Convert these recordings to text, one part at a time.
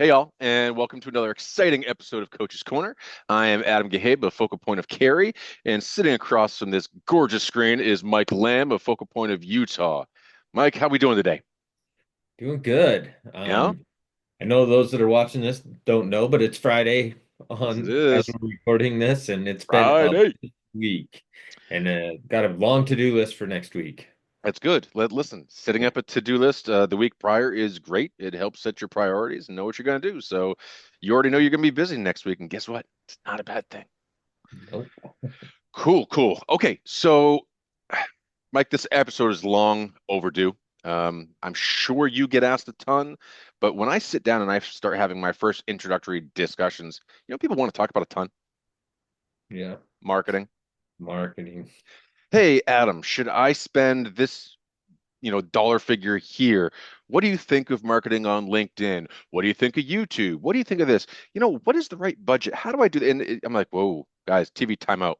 Hey, y'all, and welcome to another exciting episode of Coach's Corner. I am Adam Gahabe, a focal point of Cary, and sitting across from this gorgeous screen is Mike Lamb, a focal point of Utah. Mike, how we doing today? Doing good. Yeah, I know those that are watching this don't know, but it's Friday yes, it on as is. we're recording this, and it's been a Friday. busy week, and got a long to-do list for next week. That's good. Listen, setting up a to-do list the week prior is great. It helps set your priorities and know what you're going to do. So you already know you're going to be busy next week, and guess what? It's not a bad thing. Nope. Cool, cool. Okay, so Mike, this episode is long overdue. I'm sure you get asked a ton, but when I sit down and I start having my first introductory discussions, people want to talk about a ton. Yeah, Marketing. marketing. Hey, Adam, should I spend this, dollar figure here? What do you think of marketing on LinkedIn? What do you think of YouTube? What do you think of this? What is the right budget? How do I do that? And I'm like, whoa, guys, TV timeout.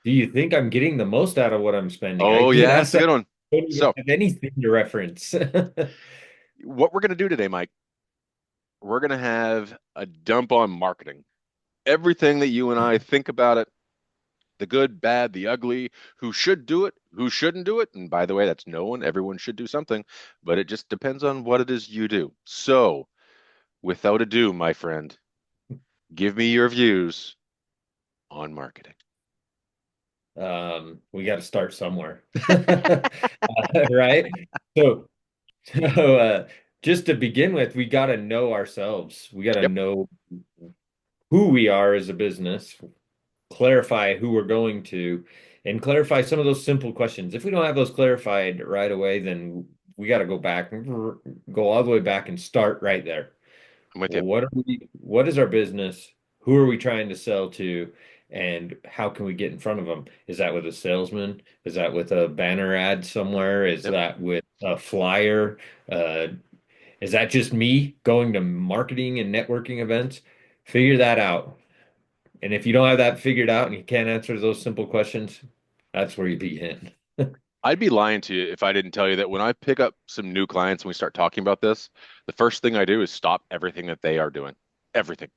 Do you think I'm getting the most out of what I'm spending? I Oh, get yeah, that's asked a that. good one. I don't even So, have anything to reference. what we're going to do today, Mike, we're going to have a dump on marketing. Everything that you and I think about it, the good, bad, the ugly, who should do it, who shouldn't do it. And by the way, that's no one. Everyone should do something, but it just depends on what it is you do. So, without ado, my friend, give me your views on marketing. We got to start somewhere, right? So, so just to begin with, we got to know ourselves. We got to Yep, know who we are as a business, clarify who we're going to, and clarify some of those simple questions. If we don't have those clarified right away, then we got to go back, go all the way back and start right there. I'm with you. Well, what is our business? Who are we trying to sell to? And how can we get in front of them? Is that with a salesman? Is that with a banner ad somewhere? Is Yep. that with a flyer? Uh, is that just me going to marketing and networking events? Figure that out. And if you don't have that figured out and you can't answer those simple questions, that's where you begin. I'd be lying to you if I didn't tell you that when I pick up some new clients and we start talking about this, the first thing I do is stop everything that they are doing. Everything.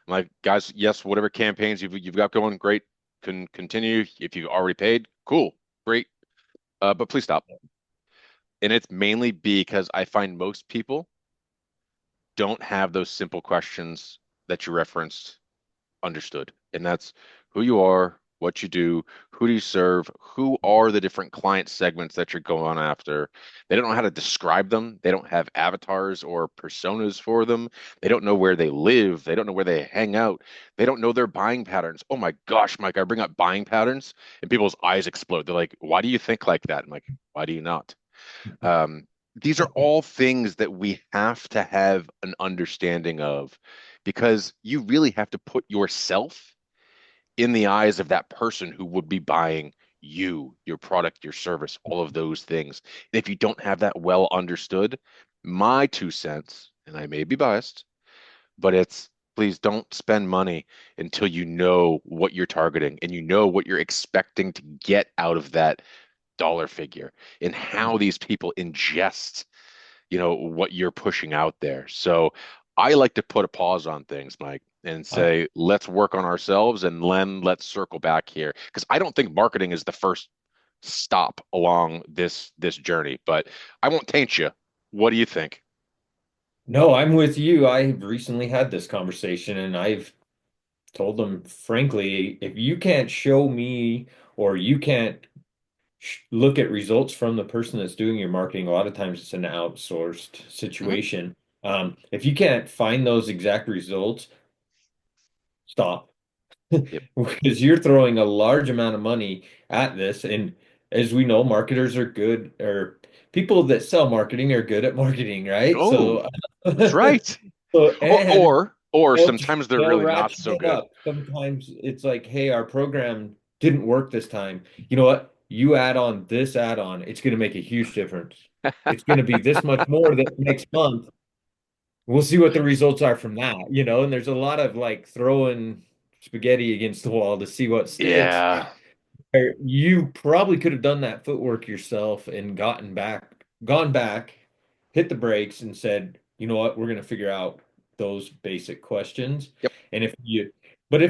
I'm like, guys, yes, whatever campaigns you've got going, great. Can continue. If you've already paid, cool, great. But please stop. And it's mainly because I find most people don't have those simple questions that you referenced understood. And that's who you are, what you do, who do you serve, who are the different client segments that you're going after. They don't know how to describe them. They don't have avatars or personas for them. They don't know where they live. They don't know where they hang out. They don't know their buying patterns. Oh my gosh, Mike, I bring up buying patterns and people's eyes explode. They're like, why do you think like that? I'm like, why do you not? Um, these are all things that we have to have an understanding of because you really have to put yourself in the eyes of that person who would be buying you, your product, your service, all of those things. And if you don't have that well understood, my 2 cents, and I may be biased, but it's please don't spend money until you know what you're targeting and you know what you're expecting to get out of that dollar figure and how these people ingest, what you're pushing out there. So I like to put a pause on things, Mike, and I, say, let's work on ourselves and then let's circle back here. Because I don't think marketing is the first stop along this journey, but I won't taint you. What do you think? no, I'm with you. I recently had this conversation and I've told them frankly, if you can't show me or you can't look at results from the person that's doing your marketing, a lot of times it's an outsourced Hmm. situation. If you can't find those exact results, stop. Yep. Because you're throwing a large amount of money at this. And as we know, marketers are good, or people that sell marketing are good at marketing, right? Oh, So, that's right. Or and or or they'll, sometimes they're they'll really not ratchet so it good. up. Sometimes it's like, hey, our program didn't work this time. You know what? You add on this add-on, it's going to make a huge difference. It's going to be this much more that next month. We'll see what the results are from that. And there's a lot of like throwing spaghetti against the wall to see what sticks. Yeah. Or you probably could have done that footwork yourself and gone back, hit the brakes and said, you know what, we're going to figure out. those basic questions. Yep. And if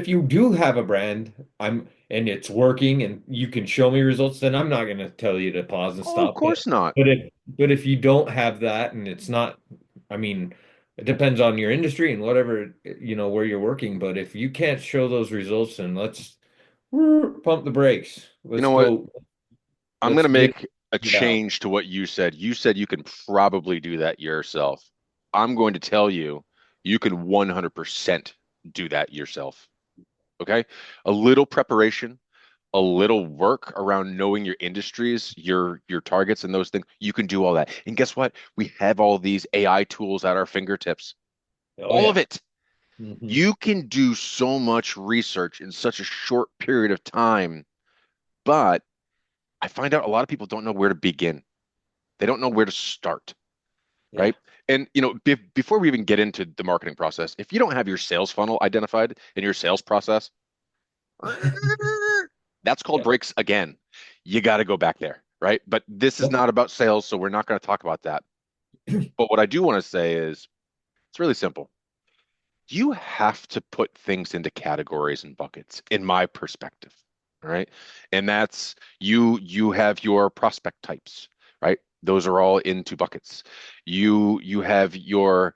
you do have a brand, and it's working and you can show me results, then I'm not going to tell you to pause and Oh, of stop. But course not. but if you don't have that and it's not, I mean, it depends on your industry and whatever, where you're working. But if you can't show those results, then let's pump the brakes. You know what? I'm going Let's to get make a it out. change to what you said. You said you can probably do that yourself. I'm going to tell you, you can 100% do that yourself. Okay? A little preparation, a little work around knowing your industries, your targets and those things, you can do all that. And guess what? We have all these AI tools at our fingertips. Oh All of yeah. it. Hmm. You can do so much research in such a short period of time, but I find out a lot of people don't know where to begin. They don't know where to start, Yeah. right? And before we even get into the marketing process, if you don't have your sales funnel identified in your sales process, that's called Yeah. breaks again. You got to go back there, right? But this is Yep. not about sales, so we're not going to talk about that. But what I do want to say is it's really simple. You have to put things into categories and buckets, in my perspective. All right. And that's you have your prospect types, right? Those are all into buckets. You have your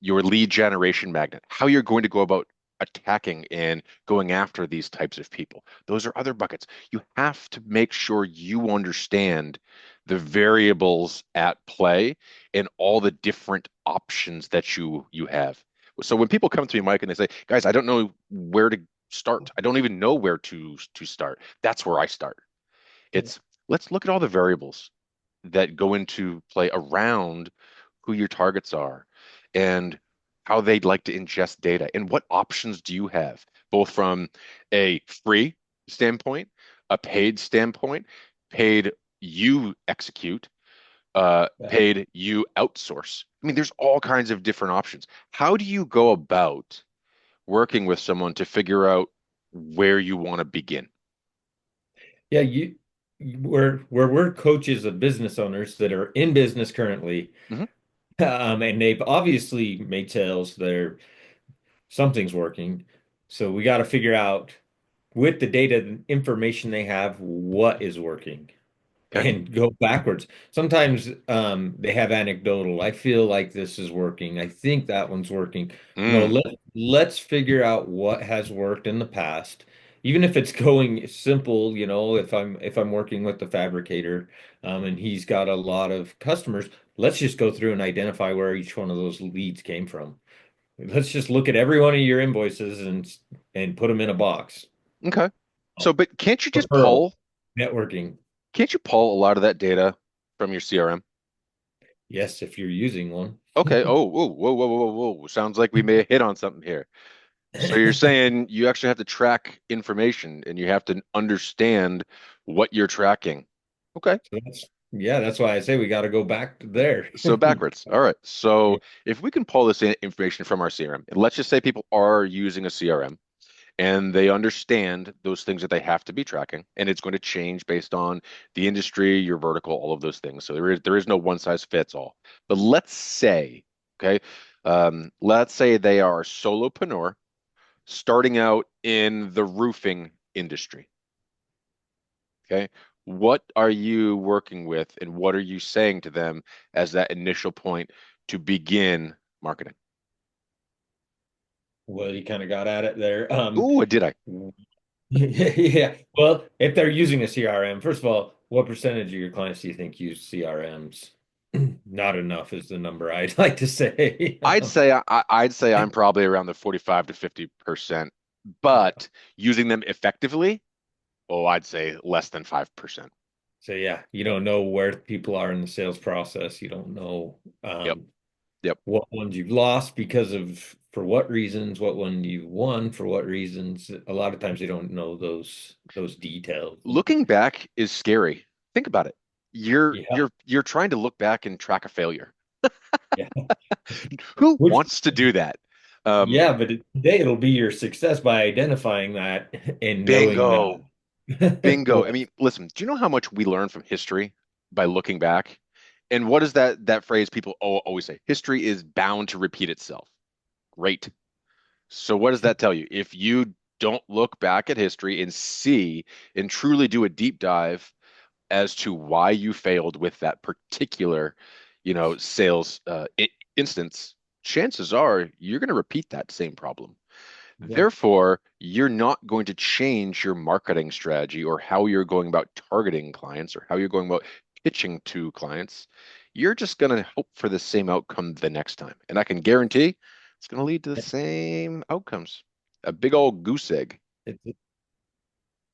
lead generation magnet, how you're going to go about attacking and going after these types of people. Those are other buckets. You have to make sure you understand the variables at play and all the different options that you have. So when people come to me, Mike, and they say, "Guys, I don't know where to start. I don't even know where to start." That's where I start. It's let's look at all the variables that go into play around who your targets are and how they'd like to ingest data and what options do you have, both from a free standpoint, a paid standpoint, paid you execute, Yeah. paid you outsource. I mean, there's all kinds of different options. How do you go about working with someone to figure out where you want to begin? Yeah, where we're coaches of business owners that are in business currently, Hmm. and they've obviously made sales. Something's working, so we got to figure out with the data and information they have what is working Okay. and go backwards. Sometimes they have anecdotal. I feel like this is working. I think that one's working. No, Mm, let's figure out what has worked in the past. Even if it's going simple, if I'm working with the fabricator, and he's got a lot of customers, let's just go through and identify where each one of those leads came from. Let's just look at every one of your invoices and put them in a box. okay. So, but can't you just Referral, pull, networking. can't you pull a lot of that data from your CRM? Yes, if you're using one. Okay. Oh, whoa, whoa, whoa, whoa, whoa. Whoa. Sounds like we may have hit on something here. So you're saying you actually have to track information and you have to understand what you're tracking. Okay. That's why I say we got to go back to there. So backwards. All right. So if we can pull this information from our CRM, and let's just say people are using a CRM and they understand those things that they have to be tracking, and it's going to change based on the industry, your vertical, all of those things. So there is no one size fits all. But okay, let's say they are a solopreneur starting out in the roofing industry. Okay. What are you working with and what are you saying to them as that initial point to begin marketing? Well, you kind of got at it there. Ooh, did I? Yeah. Well, if they're using a CRM, first of all, what percentage of your clients do you think use CRMs? Not enough is the number I'd like to say. I'd say I'm probably around the 45 to 50%, Yeah. but using them effectively, oh, I'd say less than 5%. So yeah, you don't know where people are in the sales process. You don't know Yep. Yep. what ones you've lost because of for what reasons, what one you won for what reasons. A lot of times they don't know those details. Looking back is scary. Think about it. You're Yeah, you're you're trying to look back and track a failure. yeah. Who Which wants to do that? Um, yeah, but today it'll be your success by identifying that and knowing bingo. that. Bingo. Go I mean, listen, do you know how much we learn from history by looking back? And what is that phrase people always say? History is bound to repeat itself. Great. So what does that tell you? If you don't look back at history and see and truly do a deep dive as to why you failed with that particular, sales instance, chances are you're going to repeat that same problem. Yeah. Therefore, you're not going to change your marketing strategy or how you're going about targeting clients or how you're going about pitching to clients. You're just going to hope for the same outcome the next time. And I can guarantee it's going to lead to the same outcomes. A big old goose egg. It's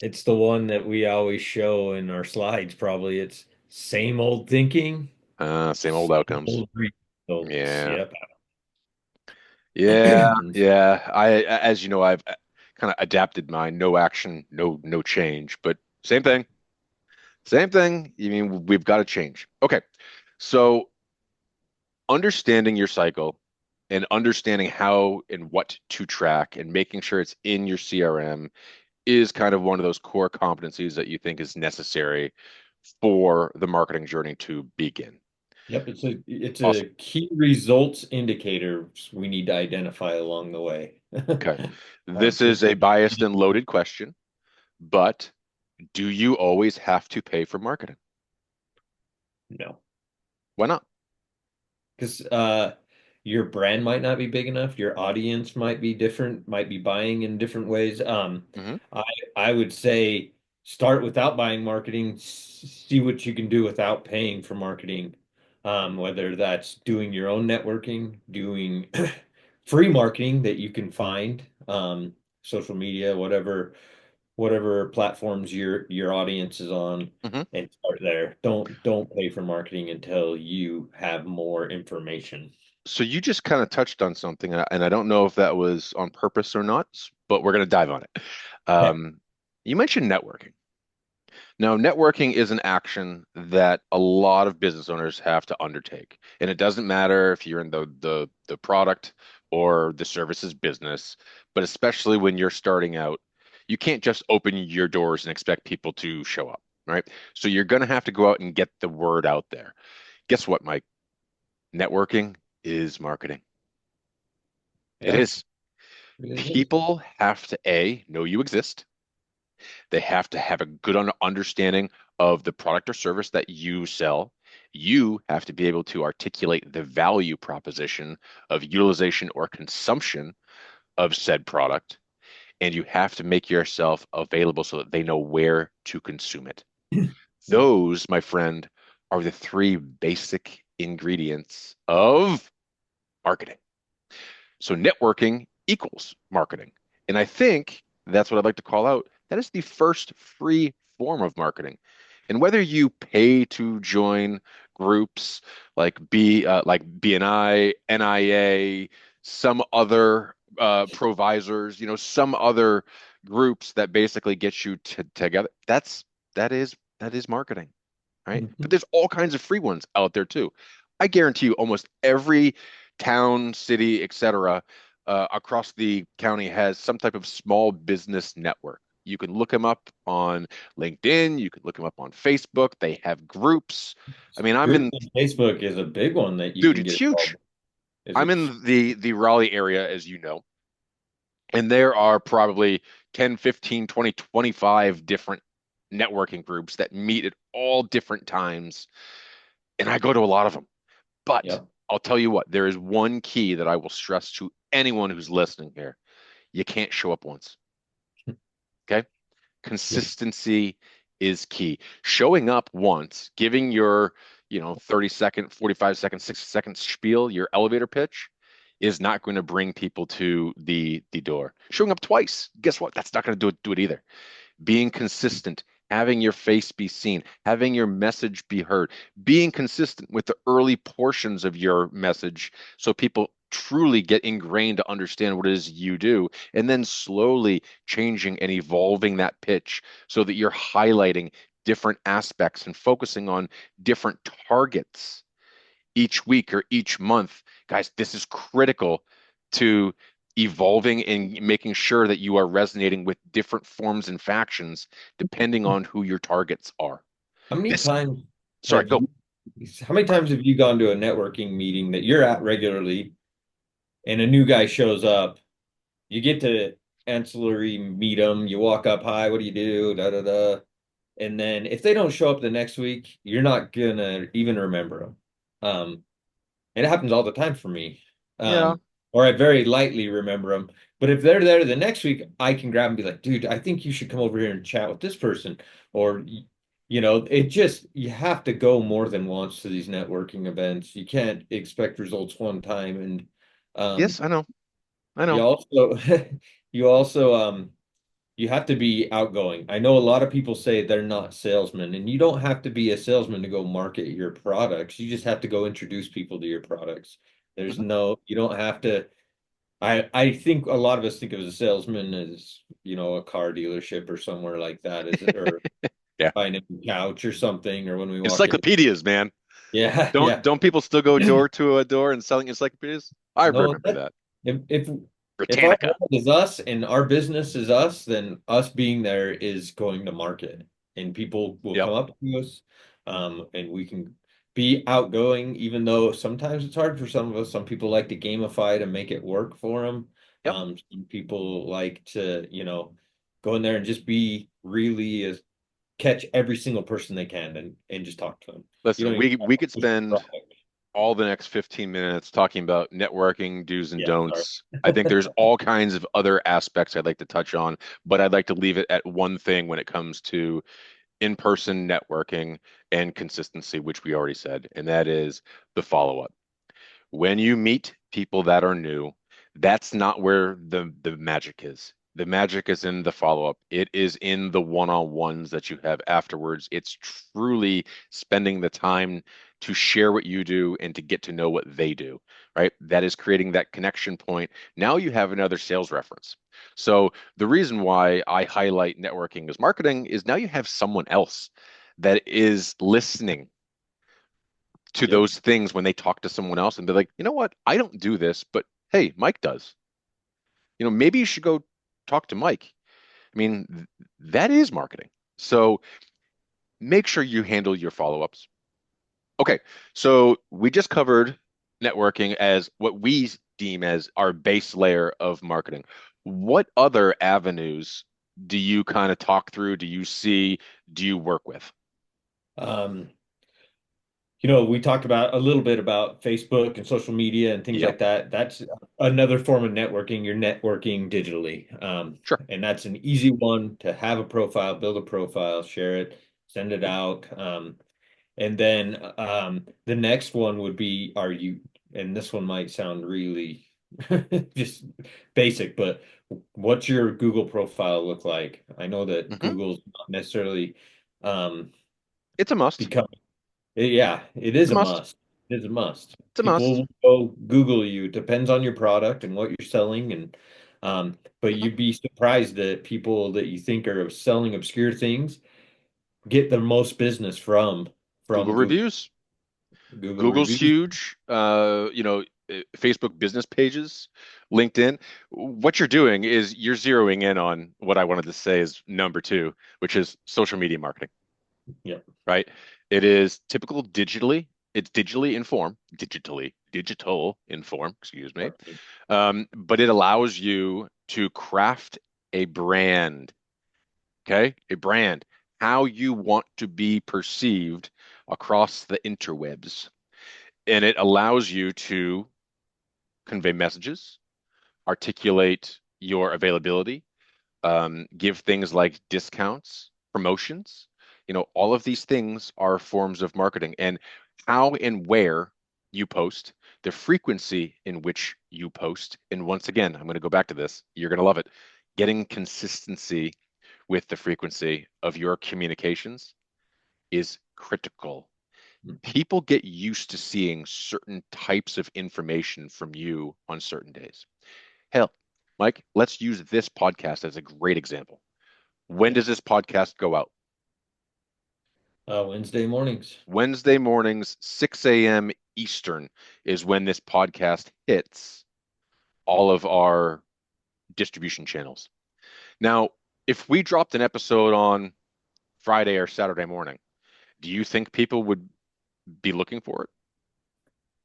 it's the one that we always show in our slides, probably. It's same old thinking, Same old same outcomes. old results. Yeah. Yep. Yeah. Yeah. As you know, I've kind of adapted my no action, no change, but same thing. Same thing. You mean we've got to change. Okay. So understanding your cycle and understanding how and what to track and making sure it's in your CRM is kind of one of those core competencies that you think is necessary for the marketing journey to begin. Yep, it's Awesome. a key results indicator we need to identify along the way. Okay. This Just is a biased and loaded question, but do you always have to pay for marketing? no, Why not? because your brand might not be big enough, your audience might be different, might be buying in different ways. Hmm. I I would say start without buying marketing, see what you can do without paying for marketing. Whether that's doing your own networking, doing free marketing that you can find, social media, whatever platforms your audience is on, Hmm. and start there. Don't pay for marketing until you have more information. So you just kind of touched on something, and I don't know if that was on purpose or not, but we're going to dive on it. Yeah. You mentioned networking. Now, networking is an action that a lot of business owners have to undertake. And it doesn't matter if you're in the product or the services business, but especially when you're starting out, you can't just open your doors and expect people to show up, right? So you're going to have to go out and get the word out there. Guess what, Mike? Networking is marketing. It Yeah, is. it is. People have to A, know you exist. They have to have a good understanding of the product or service that you sell. You have to be able to articulate the value proposition of utilization or consumption of said product. And you have to make yourself available so that they know where to consume it. Yeah. Those, my friend, are the three basic ingredients of marketing. So networking equals marketing. And I think that's what I'd like to call out. That is the first free form of marketing. And whether you pay to join groups like BNI, NIA, some other provisors, some other groups that basically get you together, that is marketing, right? But Mhm. there's all kinds of free ones out there too. I guarantee you almost every town, city, etc., across the county has some type of small business network. You can look them up on LinkedIn. You can look them up on Facebook. They have groups. I mean, Groups on Facebook is a big one that you dude, can it's get huge. involved in. Is I'm it? in the Raleigh area, as you know, and there are probably 10, 15, 20, 25 different networking groups that meet at all different times. And I go to a lot of them. But Yep. I'll tell you what, there is one key that I will stress to anyone who's listening here. You can't show up once. Okay. Yep. Consistency is key. Showing up once, giving your, 30-second, 45-second, 60-second spiel, your elevator pitch is not going to bring people to the door. Showing up twice, guess what? That's not going to do it either. Being consistent, having your face be seen, having your message be heard, being consistent with the early portions of your message so people truly get ingrained to understand what it is you do, and then slowly changing and evolving that pitch so that you're highlighting different aspects and focusing on different targets each week or each month. Guys, this is critical to evolving and making sure that you are resonating with different forms and factions depending on who your targets are. How many This, times sorry, have you go. How many times have you gone to a networking meeting that you're at regularly and a new guy shows up? You get to ancillary meet them, you walk up, hi, what do you do? Da da da. And then if they don't show up the next week, you're not gonna even remember them. It happens all the time for me. Yeah. Or I very lightly remember them. But if they're there the next week, I can grab and be like, dude, I think you should come over here and chat with this person. Or, it just, you have to go more than once to these networking events. You can't expect results one time. And um, Yes, I know. I you know. also, you also, you have to be outgoing. I know a lot of people say they're not salesmen, and you don't have to be a salesman to go market your products. You just have to go introduce people to your products. Mhm. You don't have to. I think a lot of us think of as a salesman as, a car dealership or somewhere like that, or Yeah. buying a couch or something, or when we walk in. Encyclopedias, man. Yeah, Don't yeah. don't people still go door to a door and selling encyclopedias? I No, remember that. if if if our Britannica. brand is us and our business is us, then us being there is going to market, and people will Yep. come up to us, and we can be outgoing, even though sometimes it's hard for some of us. Some people like to gamify to make it work for them. Yep. Some people like to, go in there and just be really as catch every single person they can and just talk to them. You Listen, don't even we could push the spend product. all the next 15 minutes talking about networking do's and Yeah, sorry. don'ts. I think there's all kinds of other aspects I'd like to touch on, but I'd like to leave it at one thing when it comes to in-person networking and consistency, which we already said, and that is the follow-up. When you meet people that are new, that's not where the magic is. The magic is in the follow-up. It is in the one-on-ones that you have afterwards. It's truly spending the time to share what you do and to get to know what they do, right? That is creating that connection point. Now you have another sales reference. So the reason why I highlight networking as marketing is now you have someone else that is listening to Yep. those things when they talk to someone else and they're like, you know what? I don't do this, but hey, Mike does. Maybe you should go talk to Mike. I mean, that is marketing. So make sure you handle your follow-ups. Okay, so we just covered networking as what we deem as our base layer of marketing. What other avenues do you kind of talk through? Do you see? Do you work with? Um, we talked about a little bit about Facebook and social media and things Yep, like that. That's another form of networking. You're networking digitally. sure. And that's an easy one to have a profile, build a profile, share it, send it out. And then the next one would be, and this one might sound really just basic, but what's your Google profile look like? I know that Hmm. Google's not necessarily um, It's a must. become yeah, it It's is a a must. must. It is a must. It's a People must. will go Google you. Depends on your product and what you're selling, and but Mhm. you'd be surprised that people that you think are selling obscure things get the most business from Google reviews. Google Google's reviews. huge. Facebook business pages, LinkedIn. What you're doing is you're zeroing in on what I wanted to say is number two, which is social media marketing, Yeah. right? It is typical digitally. It's digital in form, excuse me. But it allows you to craft a brand, okay? A brand, how you want to be perceived across the interwebs. And it allows you to convey messages, articulate your availability, give things like discounts, promotions. All of these things are forms of marketing, and how and where you post, the frequency in which you post. And once again, I'm going to go back to this. You're going to love it. Getting consistency with the frequency of your communications is critical. People get used to seeing certain types of information from you on certain days. Hell, Mike, let's use this podcast as a great example. When Yeah. does this podcast go out? Wednesday mornings. Wednesday mornings, 6 a.m. Eastern is when this podcast hits all of our distribution channels. Now, if we dropped an episode on Friday or Saturday morning, do you think people would be looking for it?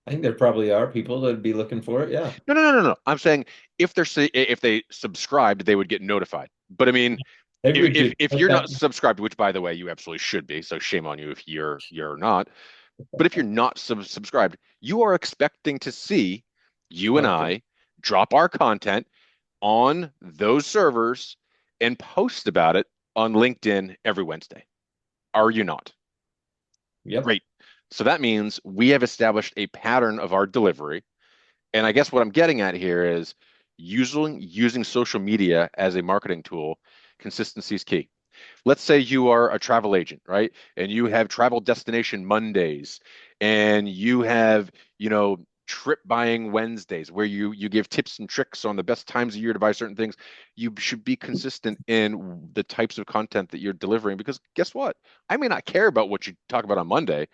I think there probably are people that'd be looking for it. Yeah. No, no, no, no, no. I'm saying if they subscribed, they would get notified. But I mean, They would get if like you're that. not subscribed, which by the way, you absolutely should be, so shame on you if you're not. But if you're not subscribed, you are expecting to see you and Content. I drop our content on those servers and post about it on LinkedIn every Wednesday. Are you not? Yep. Great. So that means we have established a pattern of our delivery. And I guess what I'm getting at here is using social media as a marketing tool, consistency is key. Let's say you are a travel agent, right? And you have travel destination Mondays and you have, trip buying Wednesdays where you give tips and tricks on the best times of year to buy certain things. You should be consistent in the types of content that you're delivering because guess what? I may not care about what you talk about on Monday,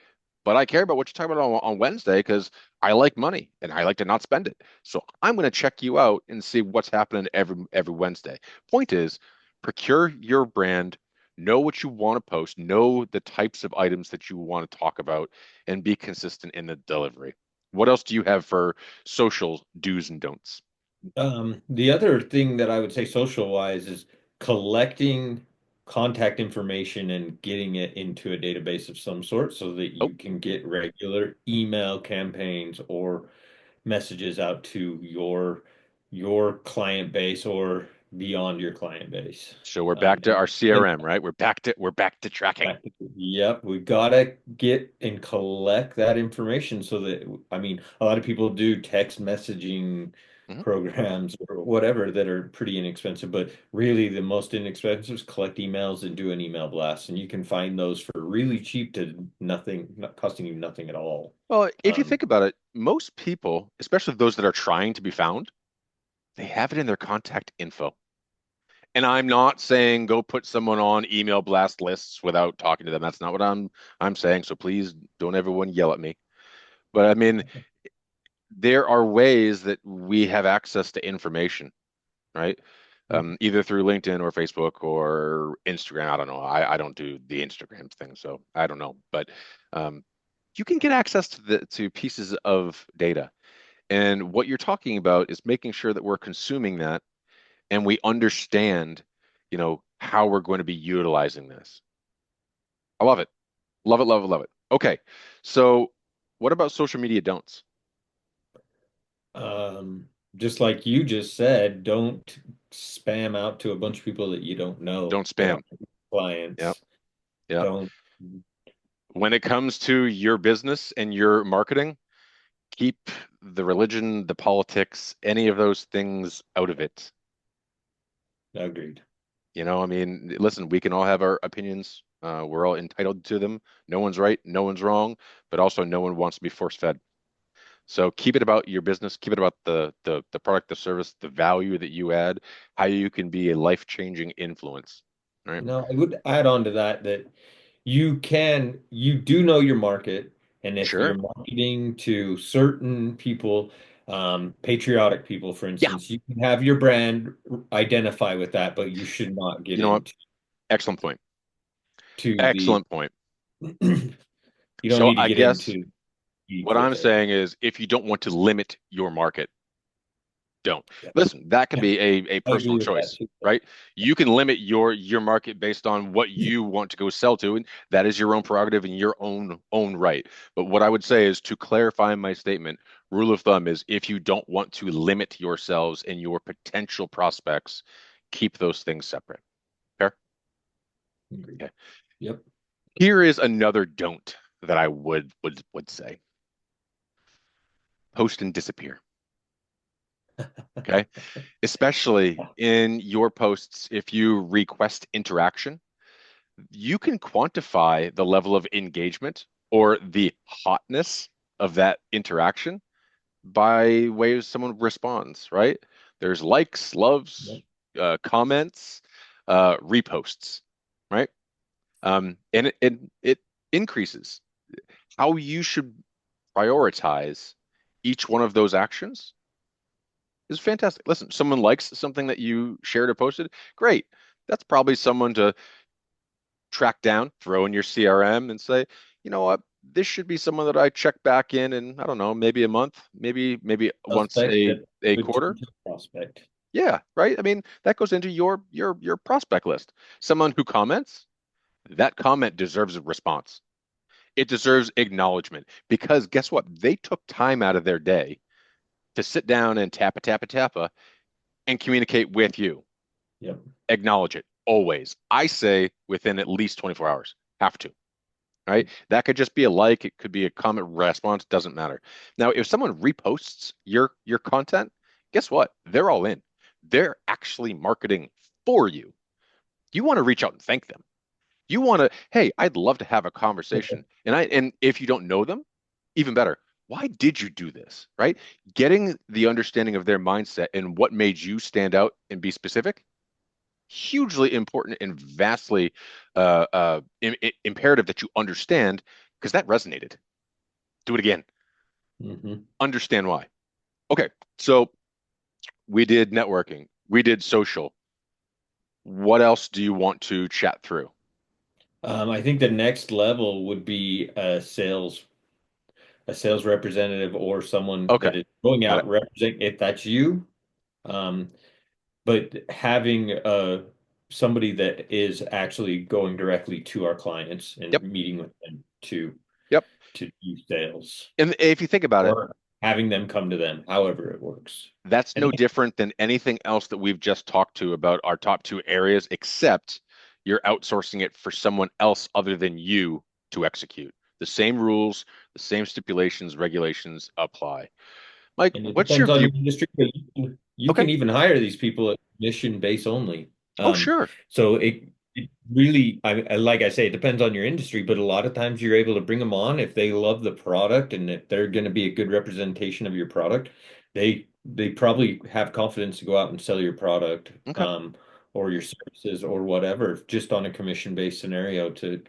but I care about what you talk about on Wednesday because I like money and I like to not spend it. So I'm going to check you out and see what's happening every Wednesday. Point is, procure your brand, know what you want to post, know the types of items that you want to talk about, and be consistent in the delivery. What else do you have for social do's and don'ts? The other thing that I would say social wise is collecting contact information and getting it into a database of some sort so that Oh, you can get regular email campaigns or messages out to your client base or beyond your client base. so we're back to our And CRM, right? We're back to tracking. Yep, we gotta get and collect that information so that, I mean, a lot of people do text messaging Mhm. programs or whatever that are pretty inexpensive, but really the most inexpensive is collect emails and do an email blast. And you can find those for really cheap to nothing, not costing you nothing at all. Well, if you Um, think about it, most people, especially those that are trying to be found, they have it in their contact info. And I'm not saying go put someone on email blast lists without talking to them. That's not what I'm saying. So please don't everyone yell at me. But I mean, there are ways that we have access to information, right? Either through LinkedIn or Facebook or Instagram. I don't know. I don't do the Instagram thing, so I don't know. But um, you can get access to pieces of data. And what you're talking about is making sure that we're consuming that and we understand, how we're going to be utilizing this. I love it. Love it, love it, love it. Okay. So what about social media don'ts? just like you just said, don't spam out to a bunch of people that you don't know Don't that spam. aren't Yep. clients. Yep. Don't. When it comes to your business and your marketing, keep the religion, the politics, any of those things out of it. Agreed. I mean, listen, we can all have our opinions. We're all entitled to them. No one's right, no one's wrong, but also no one wants to be force-fed. So keep it about your business, keep it about the product, the service, the value that you add, how you can be a life-changing influence. Right? No, I would add on to that that you do know your market, and if you're Sure. marketing to certain people, patriotic people, for Yeah. instance, you can have your brand identify with that, but you should not get You know what? into Excellent point. the, Excellent point. you don't So need to I get guess into deep what with I'm it. saying is if you don't want to limit your market, don't. Yeah. Listen, that can Yeah, be a I agree personal with that choice, too. right? You can limit your market based on what you want to go sell to, and that is your own prerogative and your own right. But what I would say is to clarify my statement, rule of thumb is if you don't want to limit yourselves and your potential prospects, keep those things separate. Fair? Agreed. Okay. Yep. Here is another don't that I would say. Post and disappear. Okay. Especially in your posts, if you request interaction, you can quantify the level of engagement or the hotness of that interaction by way of someone responds, right? There's likes, loves, Yep. comments, reposts, right? And it increases how you should prioritize each one of those actions is fantastic. Listen, someone likes something that you shared or posted, great. That's probably someone to track down, throw in your CRM and say, you know what? this should be someone that I check back in, I don't know, maybe a month, maybe once Prospect, that a would turn quarter. to prospect. Yeah, right. I mean, that goes into your prospect list. Someone who comments, that comment deserves a response. It deserves acknowledgement because guess what? They took time out of their day to sit down and tappa and communicate with you. Yep. Acknowledge it always. I say within at least 24 hours. Have to, right? That could just be a like, it could be a comment response, doesn't matter. Now, if someone reposts your content, guess what? They're all in. They're actually marketing for you. You want to reach out and thank them. You want to, hey, I'd love to have a conversation. And if you don't know them, even better. Why did you do this? Right? Getting the understanding of their mindset and what made you stand out and be specific, hugely important and vastly imperative that you understand because that resonated. Do it again. Hmm. Understand why. Okay, so we did networking, we did social. What else do you want to chat through? I think the next level would be a sales representative or someone Okay, that is going got it. out representing, if that's you. Um, but having somebody that is actually going directly to our clients and Yep, meeting with them yep. to do sales And if you think about it, or having them come to them, however it works. that's And no different than anything else that we've just talked to about our top two areas, except you're outsourcing it for someone else other than you to execute. The same rules, the same stipulations, regulations apply. Mike, and it what's your depends on view? your industry, but you Okay. can even hire these people at mission base only. Oh, Um, sure. so it really, like I say, it depends on your industry, but a lot of times you're able to bring them on if they love the product and if they're going to be a good representation of your product. They probably have confidence to go out and sell your product, Okay. or your services or whatever, just on a commission-based scenario to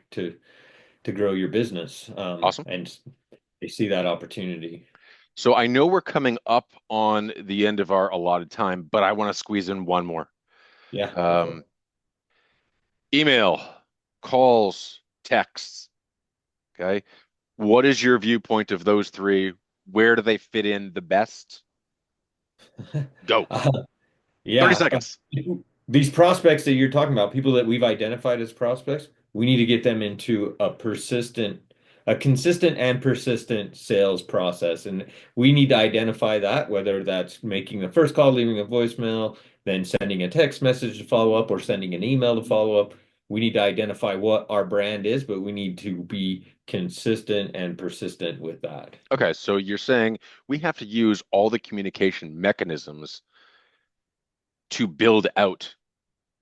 grow your business. Awesome. And they see that opportunity. So I know we're coming up on the end of our allotted time, but I want to squeeze in one more. Yeah, go for it. Um, email, calls, texts. Okay. What is your viewpoint of those three? Where do they fit in the best? Go. Uh, 30 yeah. seconds. These prospects that you're talking about, people that we've identified as prospects, we need to get them into a consistent and persistent sales process. And we need to identify that, whether that's making the first call, leaving a voicemail, then sending a text message to follow up, or sending an email to follow up. We need to identify what our brand is, but we need to be consistent and persistent with that. Okay, so you're saying we have to use all the communication mechanisms to build out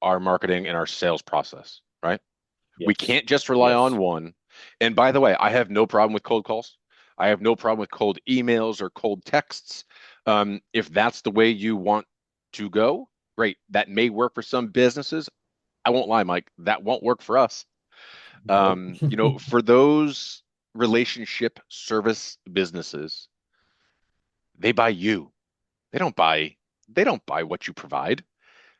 our marketing and our sales process, right? We Yes. can't just rely on Yes. one. And by the way, I have no problem with cold calls. I have no problem with cold emails or cold texts. If that's the way you want to go, great. That may work for some businesses. I won't lie, Mike, that won't work for us. Nope. For those relationship service businesses, they buy you. They don't buy they don't buy what you provide.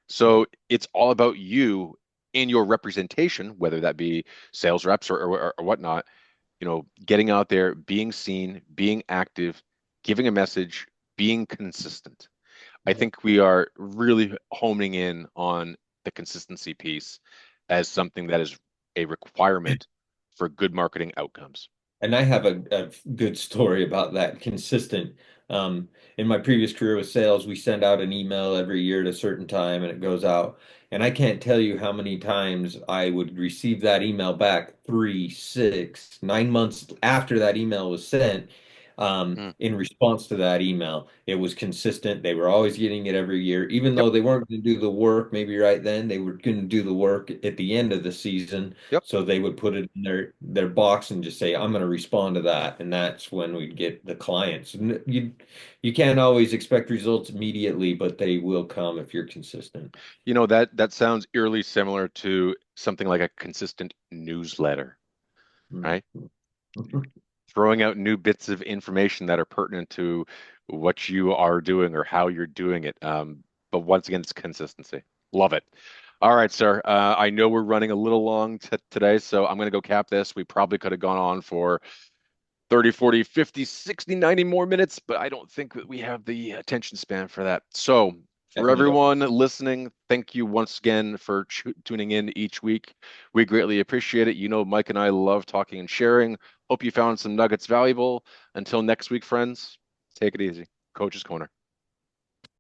So No. it's all about you and your representation, whether that be sales reps or whatnot, getting out there, being seen, being active, giving a message, being consistent. I think we are really homing in on the consistency piece as something that is a requirement for good marketing outcomes. And I have a good story about that. Consistent. In my previous career with sales, we send out an email every year at a certain time and it goes out. And I can't tell you how many times I would receive that email back 3, 6, 9 months after that email was sent. Mm, In response to that email, it was consistent. They were always getting it every year, even yep, though they weren't going to do the work, maybe right then, they were going to do the work at the end of the season. yep. So they would put it in their box and just say, "I'm going to respond to that," and that's when we'd get the clients. And you can't always expect results immediately, but they will come if you're consistent. That sounds eerily similar to something like a consistent newsletter, Mm. right? Throwing out new bits of information that are pertinent to what you are doing or how you're doing it. But once again, it's consistency. Love it. All right, sir. I know we're running a little long today, so I'm going to go cap this. We probably could have gone on for 30, 40, 50, 60, 90 more minutes, but I don't think that we have the attention span for that. So, for Definitely don't. everyone listening, thank you once again for tuning in each week. We greatly appreciate it. You know, Mike and I love talking and sharing. Hope you found some nuggets valuable. Until next week, friends, take it easy. Coach's Corner.